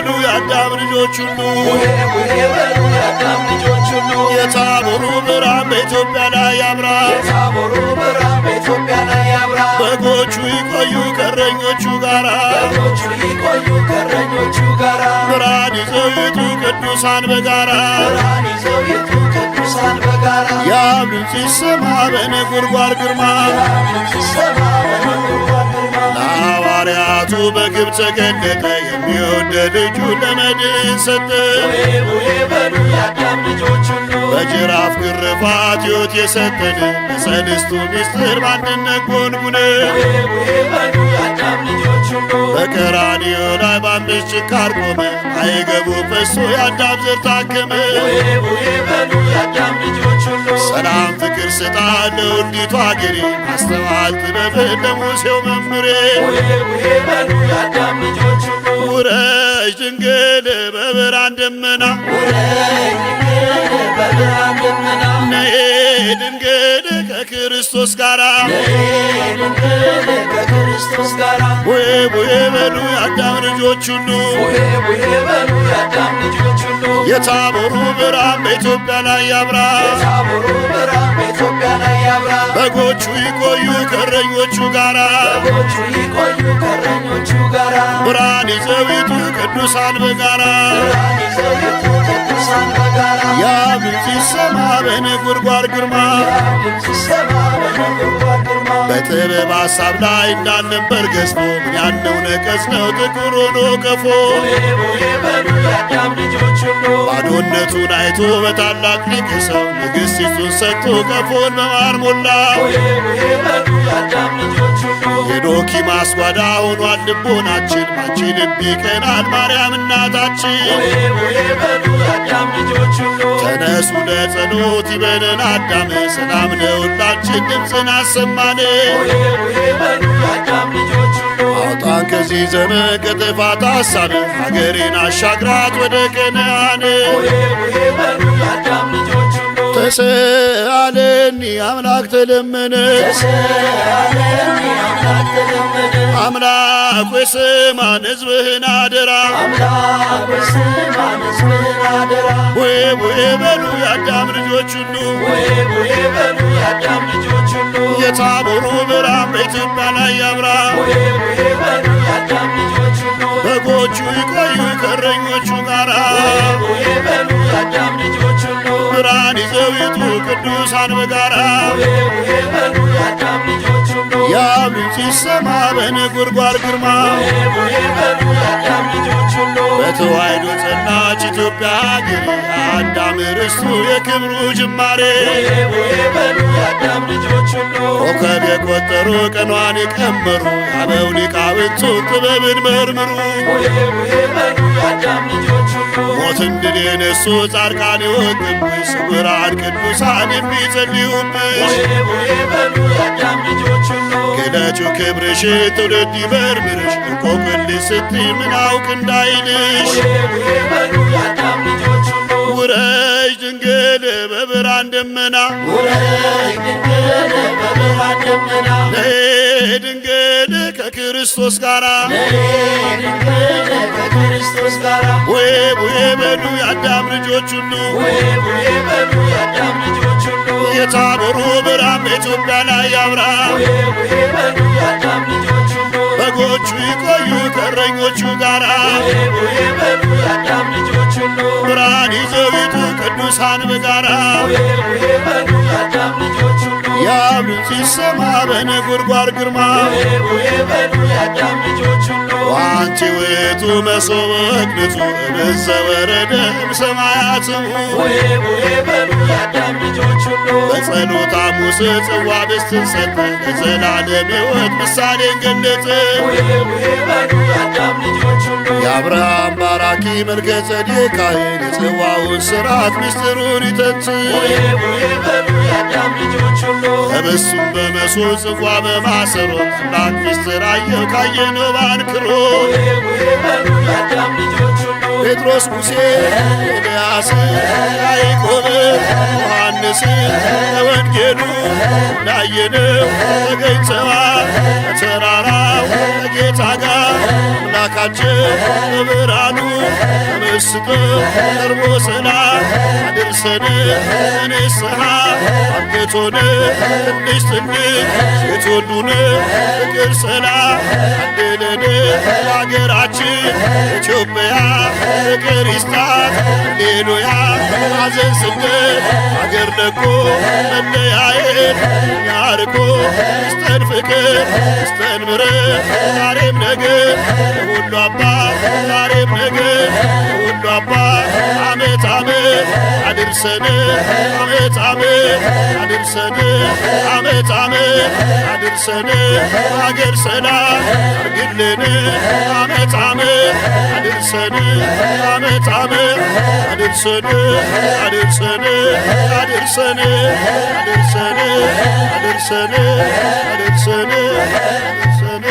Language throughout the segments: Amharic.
በሉ የአዳም ልጆች ሁሉ የታቦሩ ብርሃን በኢትዮጵያ ላይ ያብራ በጎቹ ይቆዩ ከእረኞቹ ጋራ ብርሃን ይዘው ይውጡ ቅዱሳን በጋራ የአብ ድምፅ ይሰማ በነጎድጓድ ግርማ ለሐዋርያቱ በግብፅ ተገለጠ የሚወደድ ልጁን ለመድን ሰጠ በጅራፍ ግርፋት ሕይወት የሰጠን በሰልስቱ ምስጢር በአንድነት ጎንጉነ በቀራንዮ ላይ በአምስት ችንካር ቆመ አይገቡ ፈሶ የአዳም ዘር ታከመ ሰላም ፍቅር ስጣት ለውዲቷ አገሬ ማስተዋል ጥበብን ለሙሴው መምሬ ውረጅ ድንግል በብርሃን ደመና ነይ ድንግል ከክርስቶስ ጋራ ቡሄ ቡሄ በሉ የአዳም ልጆች ሁሉ የታቦሩ ብርሃን በኢትዮጵያ ላይ ያብራ በጎቹ ይቆዩ ከእረኞቹ ጋራ ብርሃን ይዘው ይውጡ ቅዱሳን በጋራ የአብ ድምፅ ይሰማ በነጎድጓድ ግርማ በጥበብ ሐሳብ ላይ እንዳልነበር ገዝፎ ምን ያለው ነቀዝ ነው ጥቁር ሆኖ ቀፎ ባዶነቱን አይቶ በታላቅ ሊቅ ሰው ንግሥቲቱን ሰጥቶ ቀፎን በማር ሞላ የዶኪማስ ጓዳ ሆኗል ልቦናችን ባንቺ ልብ ይቀናል ማርያም እናታችን ተነሱ ለጸሎት ይበለን አዳም ሰላም ለሁላችን ድምፅን አሰማን አውጣን ከዚህ ዘመን ከጥፋት ሐሳብ ሀገሬን አሻግራት ወደ ከነዓን ተሰአለኒ አምላክ ተለመነ አምላክ ሆይ ስማን ሕዝብህን አደራ ቡሄ ቡሄ በሉ የአዳም ልጆች ሁሉ የታቦሩ ብርሃን በኢትዮጵያ ላይ ያብራ በጎቹ ይቆዩ ከእረኞቹ ጋራ ብርሃን ይዘው ይውጡ ቅዱሳን በጋራ የአብ ድምፅ ይሰማ በነጎድጓድ ግርማ በተዋሕዶ ጸናች ኢትዮጵያ አገሬ አዳም ርስቱ የክብሩ ጅማሬ ኮከብ የቆጠሩ ቀኗን የቀመሩ አበው ሊቃውንቱ ጥበብን መርምሩ ሞትን ድል የነሱ ጻድቃን የወጡብሽ ስውራን ቅዱሳን የሚጸልዩብሽ ግለጩ ክብርሽ ትውልድ ይመርምርሽ እንቆቅልሽ ስትይ ምን አውቅ እንዳይልሽ ውረጅ ድንግል በብርሃን ደመና ነይ ድንግል ከክርስቶስ ጋራ ቡሄ ቡሄ በሉ የአዳም ልጆች ሁሉ የታቦሩ ብርሃን በኢትዮጵያ ላይ ያብራ በጎቹ ይቆዩ ከእረኞቹ ጋራ ብርሃን ይዘው ይውጡ ቅዱሳን በጋራ የአብ ድምፅ ይሰማ በነጎድጓድ ግርማ ዋንቲ ውእቱ መሶበ ቅዱሱ እምዘ ወረደ እምሰማያትሙ በጸሎተ ሐሙስ ጽዋ ኅብስትን ሰጠ ለዘላለም ሕይወት ምሳሌን ገለጸ የአብርሃም ባራኪ መልከ ጼዴቅ ካህን የጽዋውን ሥርዓት ምስጢሩን ይተንትን ኅብስቱን በመሶብ ጽዋ በማሰሮ አምላክ ምስጢር አየው ካየነው ባንክሮ ጴጥሮስ ሙሴ ኤልያስ ያዕቆብ ዮሐንስ በወንጌሉ እንዳየነው ተገኝተዋል በተራራው ከጌታ ጋር አምላካችን በብርሃኑ ተመስጠው ቀርቦ ሰላም አድርሰን ንስሐ አብቅቶን ትንሽ ትንሽ የትወዱን ፍቅር ሰላም አድለን አገራችን ኢትዮጵያ ፍቅር ይስጣት ሃሌሉያ። ሐዘን ስደት አገር ለቆ መለያየት ያርቆ ይስጠን ፍቅር ይስጠን ምሕረት ዛሬም ነገ ለሁሉ አባት ዛሬም ነገ ለሁሉ አባት ዓመት ዓመት አድርሰን ዓመት ዓመት አድርሰን ዓመት ዓመት አድርሰን አገር ሰላም አርግልን ዓመት ዓመት አድርሰን ዓመት ዓመት አድርሰን አድርሰን አድርሰን አድርሰን አድርሰን አድርሰን አድርሰን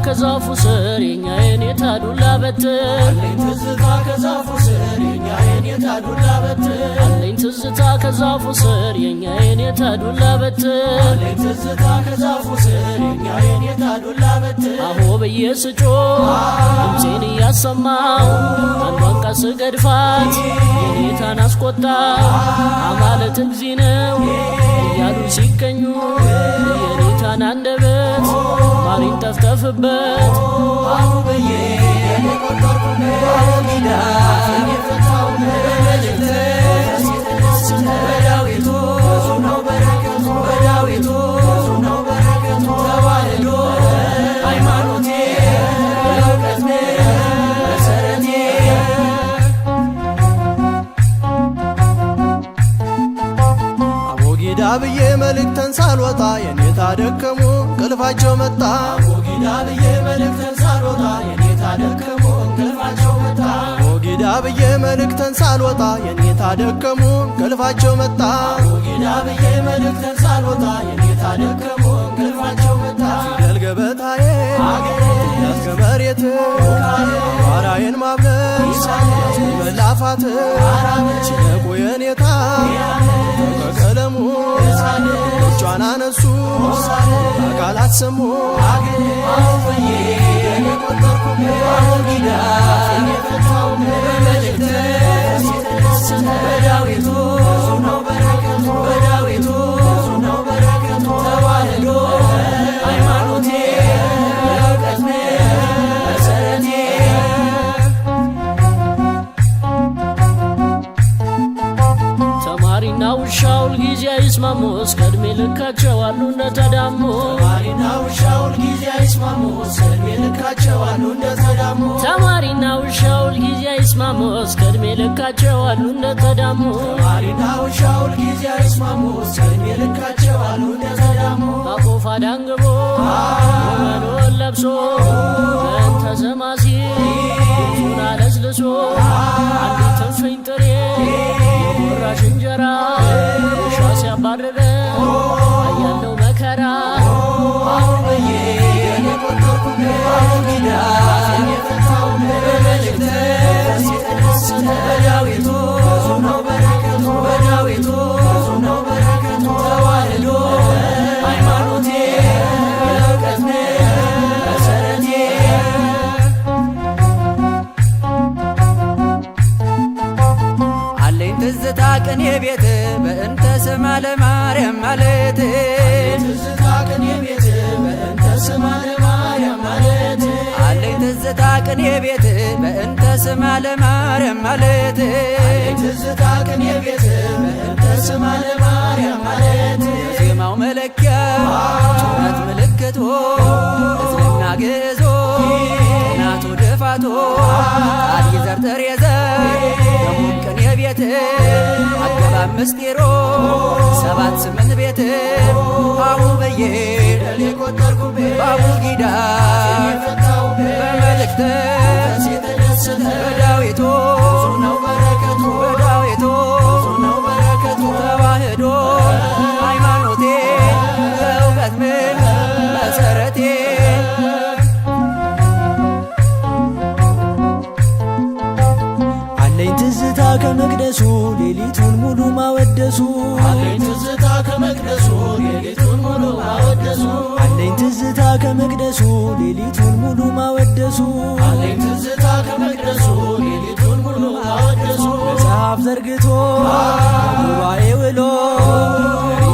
ከዛፉ ስር የኛ የኔታ ዱላ በትር አለኝ ትዝታ ከዛፉ ስር የኛ የኔታ ዱላ በትር አለኝ ትዝታ ከዛፉ ስር የኛ የኔታ ዱላ በትር አለኝ ትዝታ ከዛፉ ስር የኛ የኔታ ዱላ በትር አሆ ብዬ ስጮ ድምፄን እያሰማው አንዷን ቀስ ገድፋት የኔታን አስቆጣ አማለት እግዚ ነው እያሉ ሲገኙ የኔታን አንደበት ማሪን ጠፍጠፍበት አሁበዬ ጊዳ የፈታው መልእክት በዳዊቱ ነው በረከቱ በዳዊቱ ነው በረከቱ ተዋህዶ ሃይማኖቴ የእውቀት መሰረቴ አቦጊዳ ብዬ መልእክተን ሳልወጣ የኔታ ደከሙ እንቅልፋቸው መጣ አቦጊዳ ብዬ መልእክተን ሳልወጣ የኔታ ደከሙ እንቅልፋቸው መጣ አቦጊዳ ብዬ መልእክተን ሳልወጣ የኔታ ደከሙ እንቅልፋቸው መጣ አቦጊዳ ብዬ መልእክተን ሳልወጣ የኔታ ደከሙ እንቅልፋቸው መጣ ፊደል ገበታዬ ያስከ መሬት ዋራዬን ማብለስ መላፋት ሲነቁ የኔታ ከቀለሙ እጇን አነሱ አካላት ሰሙ አሁበዬ የቆጠርኩ አቦጊዳ የፈታው መልእክት በዳዊቱ ነው በረከቱ በዳዊቱ ነው በረከቱ ተዋህዶ ሃይማኖቴ የእውቀት መሰረቴ ተማሪና ውሻው ሁልጊዜ አይስማሙ እስከ ዕድሜ ልካቸው አሉ እንደተዳሙ ተማሪና ውሻው ሁልጊዜ አይስማሙ እስከ ዕድሜ ልካቸው አሉ እንደተዳሙ ተማሪና ውሻው ሁልጊዜ አይስማሙ እስከ ዕድሜ ልካቸው አሉ እንደተዳሙ ተማሪና ውሻው ሁልጊዜ አይስማሙ እስከ ዕድሜ ልካቸው አሉ እንደተዳሙ አቆፋ ዳንግቦ መኖን ለብሶ በእንተ ዘማሲ ብዙን አለስልሶ አንዲት እፍኝ ጥሬ የጎራሽ እንጀራ ውሻ ሲያባርረ አያለው መከራ አሁበዬ የቆጠርኩ አቦጊዳ የፈታው መልእክት በዳዊቱ ነው በረከቱ በዳዊቱ ነው በረከቱ ተዋህዶ ሃይማኖቴ የእውቀት መሰረቴ አለኝ ትዝታ ቅኔ ቤት በእንተ ስማ ለማርያም ማለት ትዝታ ቅኔ ቤት በእንተ ስማ ለማርያም ማለት አለኝ ትዝታ ቅኔ ቤት በእንተ ስማ ለማርያም ማለት ትዝታ ቅኔ ቤት በእንተ ስማ ለማርያም ማለት ዜማው መለኪያ ጩኸት ምልክቶ እዝልና ግዞ ናቱ ድፋቶ ቃል ይዘርጥር የዘር የሙቅን የቤት አገባብ ምስጢሮ 7-8 ቤት አሁበዬ በአቦጊዳ በመልእክት በዳዊቱ ነው በረከቱ በዳዊቱ ነው በረከቱ ተዋህዶ ሃይማኖቴ የእውቀት መሰረቴ አለኝ ትዝታ ከመቅደሱ ሌሊቱን ሙሉ ማወደሱ አለኝ ትዝታ ከመቅደሱ ሌሊቱን ሙሉ ማወደሱ አለኝ ትዝታ ከመቅደሱ ሌሊቱን ሙሉ ማወደሱ አለኝ ትዝታ ከመቅደሱ ሌሊቱን ሙሉ ማወደሱ መጽሐፍ ዘርግቶ ጉባኤ ውሎ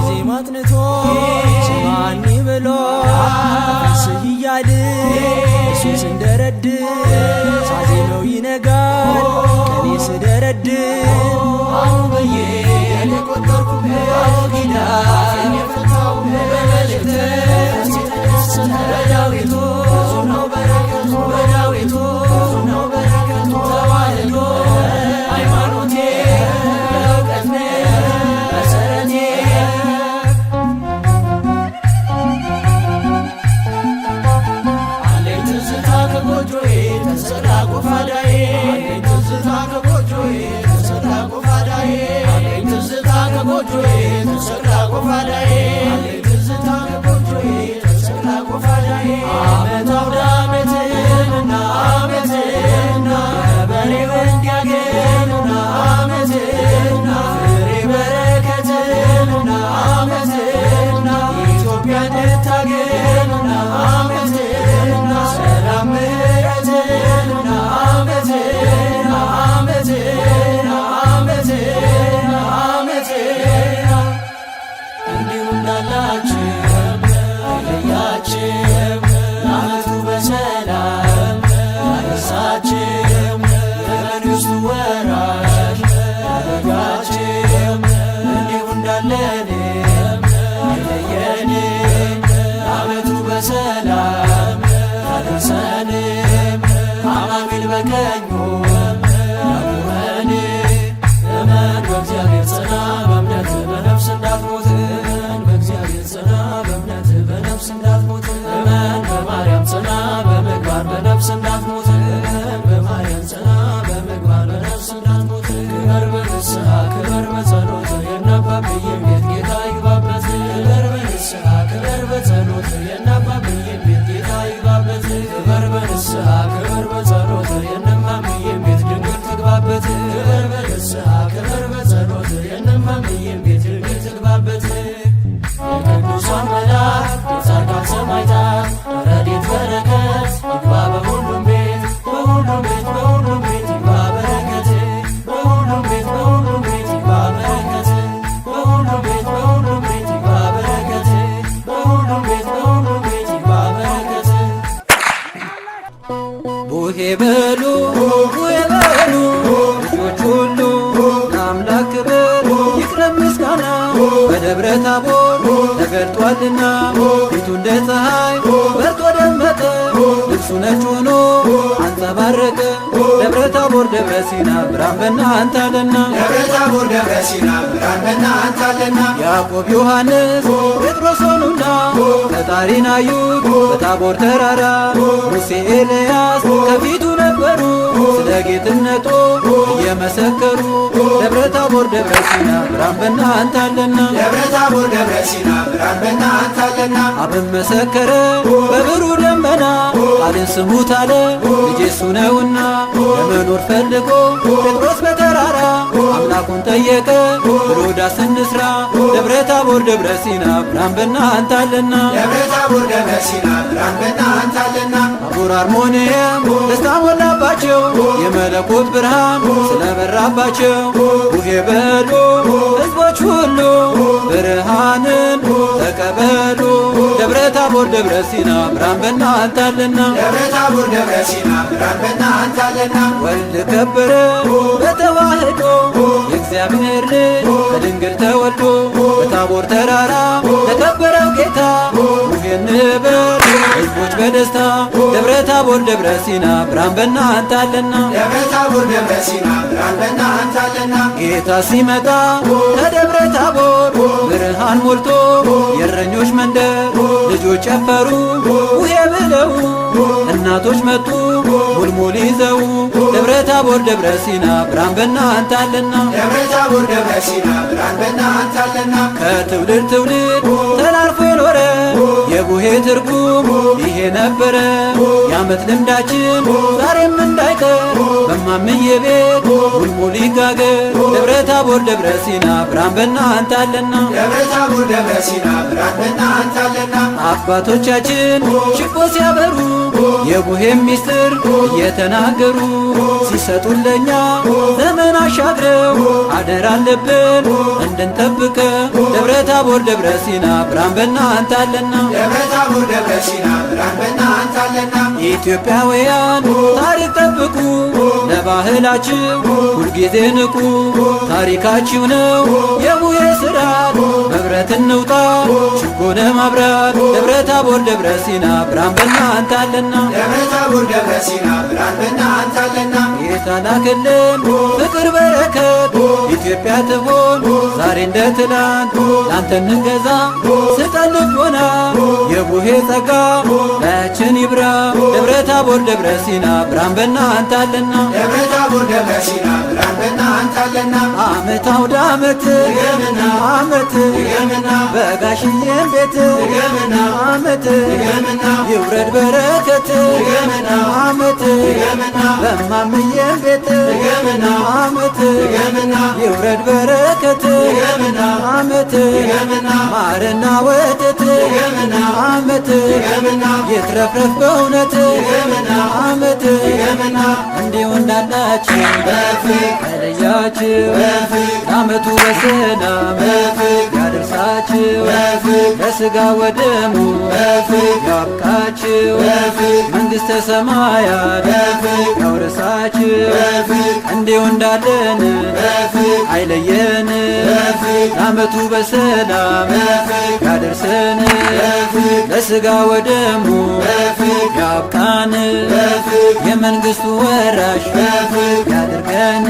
ዜማ አጥንቶ ስማኒ ብሎ ስህ እያል እሱን ስንደረድ ሳዜመው ይነጋል ቀኔ ስደረድር አሁበዬ የቆጠርኩ አቦጊዳ የፈታው በመልእክት በዳዊቱ ነው በረከቱ በዳዊቱ ነው በረከቱ ተዋህዶ ሃይማኖቴ የእውቀት መሰረቴ አለኝ ትዝታ ከጎጆዬ ተሰራ ቆፋዳዬ አለኝ ትዝታ ከጎጆዬ ተሰራ ቆፋዳዬ አለኝ ትዝታ ከጎጆዬ ተሰራ ቆፋዳዬ አለኝ ትዝታ ከጎጆዬ ተሰራ ቆፋዳዬ ዓመት አውደ ዓመትና ዓመትና በሬው እንዲያገኝና ዓመትና ፍሬ በረከትና ዓመትና ኢትዮጵያ እንድታገኝና ዓመትና በቀኙ ያቁመኒ እመን በእግዚአብሔር ጽና በእምነት በነፍስ እንዳትሞት በእግዚአብሔር ጽና በእምነት በነፍስ እንዳትሞት እመን በማርያም ጽና በምግባር በነፍስ እንዳትሞት በማርያም ጽና በምግባር በነፍስ እንዳትሞት ክበር በንስሐ ክበር በጸሎት የናባብዬም ቤት ጌታ ይግባበት ክበር በንስሐ ክበር በጸሎት የናባብዬም ቤት ጌታ ይግባበት ክበር በንስሐ ክበር በጸሎት የነማምዬም ቤት ድንግል ትግባበት ክበር በንስሐ ክበር በጸሎት የነማምዬም ቤት ድንግል ትግባበት የቅዱሳን መላእክት የጻድቃን ሰማዕታት ረድኤት በረከት ይግባ በሁሉም ቤት በሁሉም ቤት በሁሉም ቤት ይግባ በረከት በሁሉም ቤት በሁሉም ቤት ይግባ በረከት በሁሉም ቤት በሁሉም ቤት ይግባ በረከት በሁሉም ቤት በሁሉም ቤት ይግባ በረከት ቡሄ በሉ ቡሄ በሉ ልጆች ሁሉ ለአምላክ ክብር ይቅረብ ምስጋና በደብረ ታቦር ተገልጧልና ፊቱ እንደ ፀሐይ በርቶ ደመቀ ልብሱ ነጭ ሆኖ አንጸባረቀ ደብረ ታቦር ደብረ ሲና ብርሃን በእናንተ አለና ደብረ ታቦር ደብረ ሲና ብርሃን በእናንተ አለና ያዕቆብ ዮሐንስ ጴጥሮስ ሆኑና ፈጣሪን አዩት በታቦር ተራራ ሙሴ ኤልያስ ከፊቱ ነበሩ ስለ ጌትነቱ እየመሰከሩ ደብረ ታቦር ደብረ ሲና ብርሃን በእናንተ አለና ደብረ ታቦር ደብረ ሲና ብርሃን በእናንተ አለና አብን መሰከረ በብሩህ ደመና ቃልን ስሙት አለ ልጄ እሱ ነውና ለመኖር ፈልጎ ጴጥሮስ በተራራ አምላኩን ጠየቀ ብሎ ዳስ እንስራ ደብረ ታቦር ደብረ ሲና ብርሃን በእናንተ አለና ደብረ ታቦር ደብረ ሲና ብርሃን በእናንተ አለና ታቦር አርሞንኤም ደስታ ሞላባቸው የመለኮት ብርሃን ስለበራባቸው ቡሄ በሉ ሕዝቦች ሁሉ ብርሃንን ተቀበሉ ደብረ ታቦር ደብረ ሲና ብርሃን በእናንተ አለና ደብረ ታቦር ደብረ ሲና ብርሃን በእናንተ አለና ወልድ ከበረ በተዋህዶ የእግዚአብሔር ልጅ ከድንግል ተወልዶ በታቦር ተራራ ለከበረው ጌታ ቡሄ እንበል ሕዝቦች በደስታ ደብረ ታቦር ደብረ ሲና ብርሃን በእናንተ አለና ደብረ ታቦር ደብረ ሲና ብርሃን በእናንተ አለና ጌታ ሲመጣ ከደብረ ታቦር ብርሃን ሞልቶ የእረኞች መንደር ልጆች ጨፈሩ ቡሄ ብለው እናቶች መጡ ሙልሙል ይዘው ደብረ ታቦር ደብረ ሲና ብርሃን በእናንተ አለና ደብረ ታቦር ደብረ ሲና ብርሃን በእናንተ አለና ከትውልድ ትውልድ ተላልፎ የኖረ የቡሄ ትርጉም ይሄ ነበረ የዓመት ልምዳችን ዛሬም እንዳይቀር በማምዬ ቤት ሙልሙል ይጋገር ደብረ ታቦር ደብረ ሲና ብርሃን በእናንተ አለና ደብረ ታቦር ደብረ ሲና ብርሃን በእናንተ አለና አባቶቻችን ችቦ ሲያበሩ የቡሄም ሚስጥር እየተናገሩ ሲሰጡን ለኛ ዘመን አሻግረው አደራ አለብን እንድንጠብቀ ደብረ ታቦር ደብረ ሲና ብርሃን በእናንተ አለና ደብረ ታቦር ደብረ ሲና ብርሃን በእናንተ አለና ኢትዮጵያውያን ታሪክ ጠብቁ ለባህላችሁ ሁልጊዜ ንቁ ታሪካችሁ ነው የቡሄ ስራት በብረት እንውጣ ችቦ ለማብራት ደብረ ታቦር ደብረ ሲና ብርሃን በእናንተ አለና ደብረ ታቦር ደብረ ሲና ብርሃን በእናንተ አለና ጌታ ላከልን ፍቅር በረከት ኢትዮጵያ ትሆን ዛሬ እንደ ትላንት ላንተ እንገዛ ስጠን ልቦና የቡሄ ጸጋ ላያችን ይብራ ደብረ ታቦር ደብረ ሲና ብርሃን በእናንተ አለና ደብረ ታቦር ደብረ ሲና ብርሃን በእናንተ አለና ዓመት አውደ ዓመት ድገምና ዓመት ድገምና በጋሽዬም ቤት ድገምና ዓመት ድገምና ይውረድ በረከት ድገምና ዓመት ድገምና በማምዬም ቤት ድገምና ዓመት ድገምና ይውረድ በረከት ድገምና ዓመት ድገምና ማርና ወተት ድገምና ዓመት ድገምና ይትረፍረፍ በእውነት ድገምና ዓመት ድገምና እንዲሁ እንዳላችሁ በፍቅር ከለያችሁ በፍቅር ለዓመቱ በሰላም በፍቅር ያደርሳችሁ በፍቅር ለሥጋ ወደሙ በፍቅር ያብቃችሁ በፍቅር መንግሥተ ሰማያት በፍቅር ያውርሳችሁ በፍቅር እንዲሁ እንዳለን በፍቅር አይለየን በፍቅር ለዓመቱ በሰላም በፍቅር ያደርሰን በፍቅር ለሥጋ ወደሙ በፍቅር ያብቃን በፍቅር የመንግሥቱ ወራ ወራሽ ያድርገን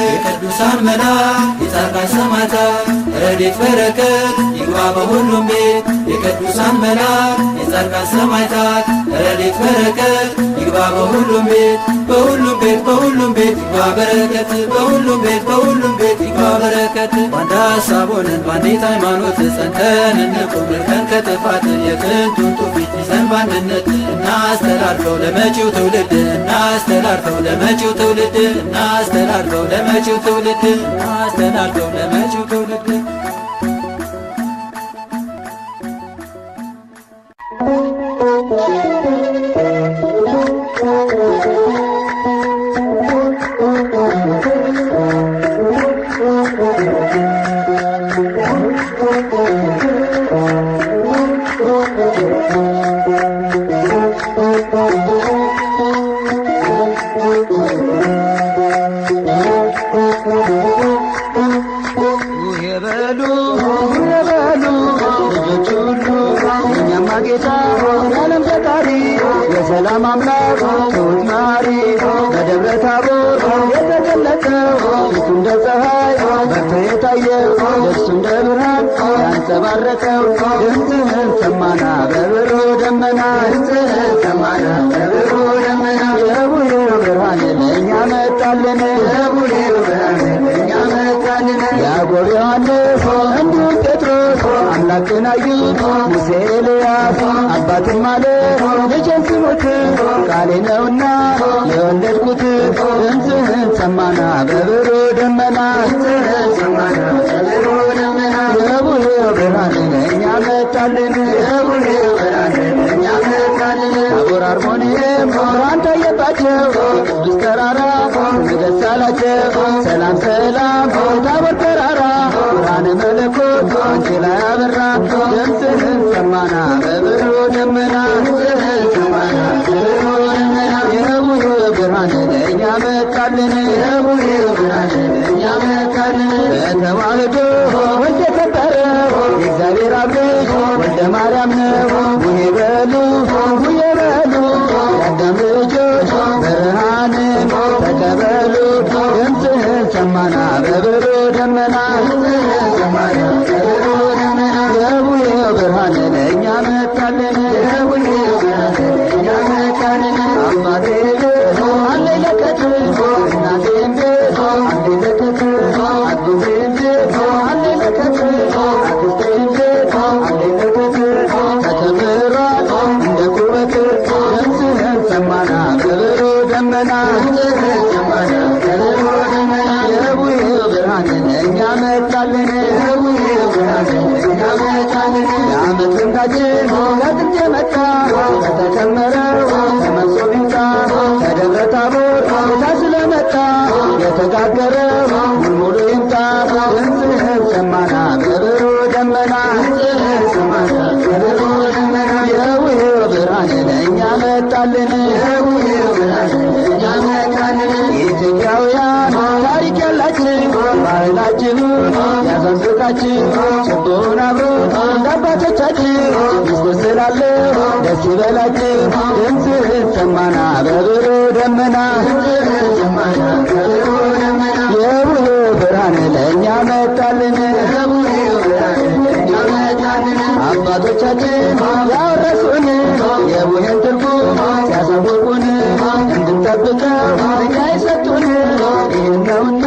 የቅዱሳን መላእክት የጻድቃን ሰማዕታት ረድኤት በረከት ይግባ በሁሉም ቤት የቅዱሳን መላእክት የጻድቃን ሰማዕታት ረድኤት በረከት ይግባ በሁሉም ቤት በሁሉም ቤት በሁሉም ቤት ይግባ በረከት በሁሉም ቤት በሁሉም ቤት ይግባ በረከት በአንድ ሐሳብ ሆነን በአንዲት ሃይማኖት ጸንተን እንቁም ርቀን ከጥፋት የጥንቱን ትውፊት ይዘን በአንድነት እናስተላልፈው ለመጪው ትውልድ እናስተላልፈው ለመጪው ትውልድ እናስተላልፈው ለመጪው ትውልድ እናስተላልፈው ለመጪው ትውልድ ሰላም አምላክ ትሁት መሐሪ በደብረ ታቦር የተገለጠው ፊቱ እንደ ፀሐይ በርቶ የታየው ልብሱ እንደ ብርሃን ያንጸባረቀው ድምፅህን ሰማና በብሩ ደመና ድምፅህን ሰማና በብሩ ደመና የቡሄው ብርሃን ለእኛ መጣልን የቡሄው ብርሃን ለእኛ መጣልን ያዕቆብ ዮሐንስ እንዲሁ ጴጥሮስ አምላክን አዩት ሙሴ ኤልያስ አባትም አለ ልጄን ስሙት ቃሌ ነውና የወለድኩት ድምፅህን ሰማና በብሩ ደመና ድምፅህን ሰማና በብሩ ደመና የቡሄው ብርሃን ለእኛ መጣልን የቡሄው ብርሃን ለእኛ መጣልን ታቦር አርሞንኤም ብርሃን ታየባቸው ቅዱስ ተራራ ደስ አላቸው ሰላም ሰላም ታቦር ተራራ ብርሃነ መለኮት አንቺ ላይ አበራ ድምፅህን ሰማና በብሩ ደመና ድምፅህን ሰማና በብሩ ደመና የቡሄው ብርሃን ለእኛ መጣልን የቡሄው ብርሃን ለእኛ መጣልን በተዋህዶ ወልድ የከበረው የእግዚአብሔር አብ ልጅ ወልደ ማርያም ነው ቡሄ በሉ ቡሄ በሉ የአዳም ልጆች ብርሃንን ተቀበሉ ድምፅህን ሰማና በብሩ ደመና ድምፅህን ሰማና በብሩ ደመና የቡሄው ብርሃን ለእኛ መጣልን የቡሄው ብርሃን ለእኛ መጣልን አባቴ አለኝ ለከት እናቴም ቤት አለኝ ለከት አጎቴም ቤት አለኝ ለከት አክስቴም ቤት አለኝ ለከት ተከብሯል እንደ ኩበት ድምፅህን ሰማና በብሩ ደመና ድምፅህን ሰማና በብሩ ደመና የቡሄው ብርሃን ለእኛ መጣልን የቡሄው ብርሃን ለእኛ መጣልን የዓመት ልምዳችን ከጥንት የመጣ ከተከመረው ተመሶ ቢምጣ ከደብረ ታቦር ጌታ ስለመጣ የተጋገረው ሙልሙሉ ይምጣ ድምፅህን ሰማና በብሩ ደመና ድምፅህን ሰማና በብሩ ደመና የቡሄው ብርሃን ለእኛ መጣልን የቡሄው ብርሃን ለእኛ መጣልን ኢትዮጵያውያን ታሪክ ያላችን ባህላችንን ያሳንዝቃችን ችቦውን አብሮ እንዳባቶቻችን ምስጉን ስላለው ደስ ይበላችን ድምፅህን ሰማና በብሩ ደመና ድምፅህን ሰማና በብሩ ደመና የቡሄው ብርሃን ለእኛ መጣልን የቡሄው ብርሃን ለእኛ መጣልን አባቶቻችን ያወረሱን የቡሄን ትርጉም ሲያሳውቁን እንድንጠብቀው እኛ የሰጡን ይህን ነውና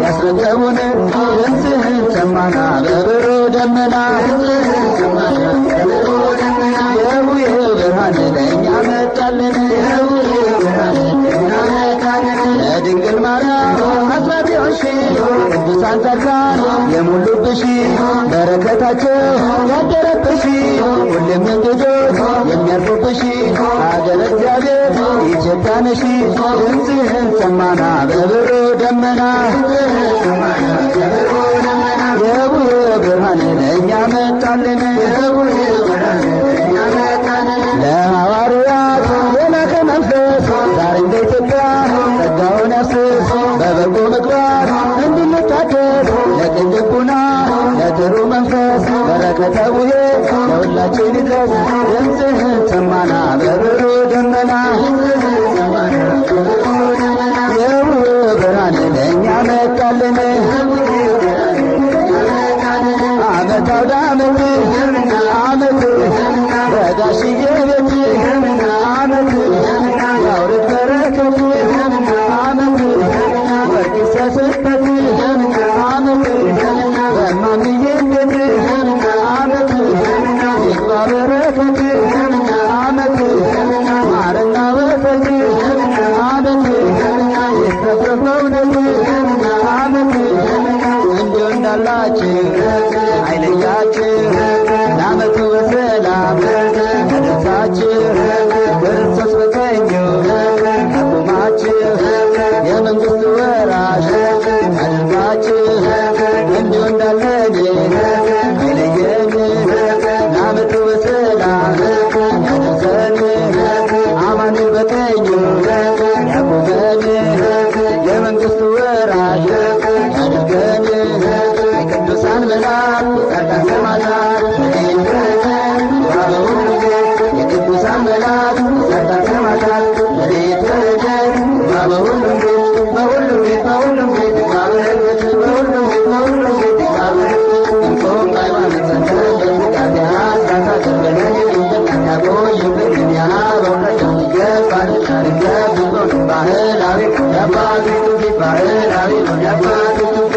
ያስረከቡን ድምፅህን ሰማና በብሩ ደመና ድምፅህን ሰማና በብሩ ደመና የቡሄው ብርሃን ለእኛ መጣልን የቡሄው ብርሃን ለእኛ መጣልን ለድንግል ማርያም አስራት የሆንሽ ቅዱሳን ጻድቃን የሞሉብሽ በረከታቸው ያደረብሽ ሁሌም እንግዶች የሚያርፉብሽ ሀገረ እግዚአብሔር ኢትዮጵያ ነሽ ድምፅህን ሰማና በብሩ ደመና ድምፅህን ሰማና በብሩ ደመና የቡሄው ብርሃን ለእኛ መጣልን የቡሄው ብርሃን ለእኛ መጣልን ለሐዋርያት የላከ መንፈስ ዛሬም በኢትዮጵያ ጸጋውን ያፍስስ በበጎ ምግባር እንድንታደስ ለቅን ልቡና ለጥሩ መንፈስ በረከተ ቡሄ ለሁላችን ይድረስ ድምፅህን ሰማና በብሩ ደመና ድምፅህን ሰማና በብሩ አውደ ዓመት ዓመት በጋሽዬ ቤት ዓመት ያውርድ በረከት ዓመት ወርቅ ሲያስበት ዓመት በማምዬ ቤት ዓመት ይግባ በረከት ዓመት ማርና ወተት ዓመት ይትረፍረፍ በእውነት ዓመት እንዲሁ እንዳላችሁ አይለያችሁ ለዓመቱ በሰላም ያደርሳችሁ ክርስቶስ በቀኙ ያቁማችሁ የመንግሥቱ ወራሽ ያደርጋችሁ እንዲሁ እንዳለኝ አይለየኝ ለዓመቱ በሰላም ያደርሰን አማኑኤል በቀኙ ያቁመን የመንግሥቱ ወራሽ ያደርገን የቅዱሳን መላእክት ጻድቃን ሰማዕታት የቅዱሳን መላእክት ጻድቃን ሰማዕታት በሁሉም ቤት በሁሉም ቤት በሁሉም ቤት በበረከት በሁሉም ቤት በሁሉም ቤት በበረከት እንቆም ሃይማኖት ጸንተን በስጋት ያሳሳትን በለኝ ያቆይብን በእውነት የሚገባን ታሪክ ባህላዊ የአባቶች ባህላዊ የአባቶች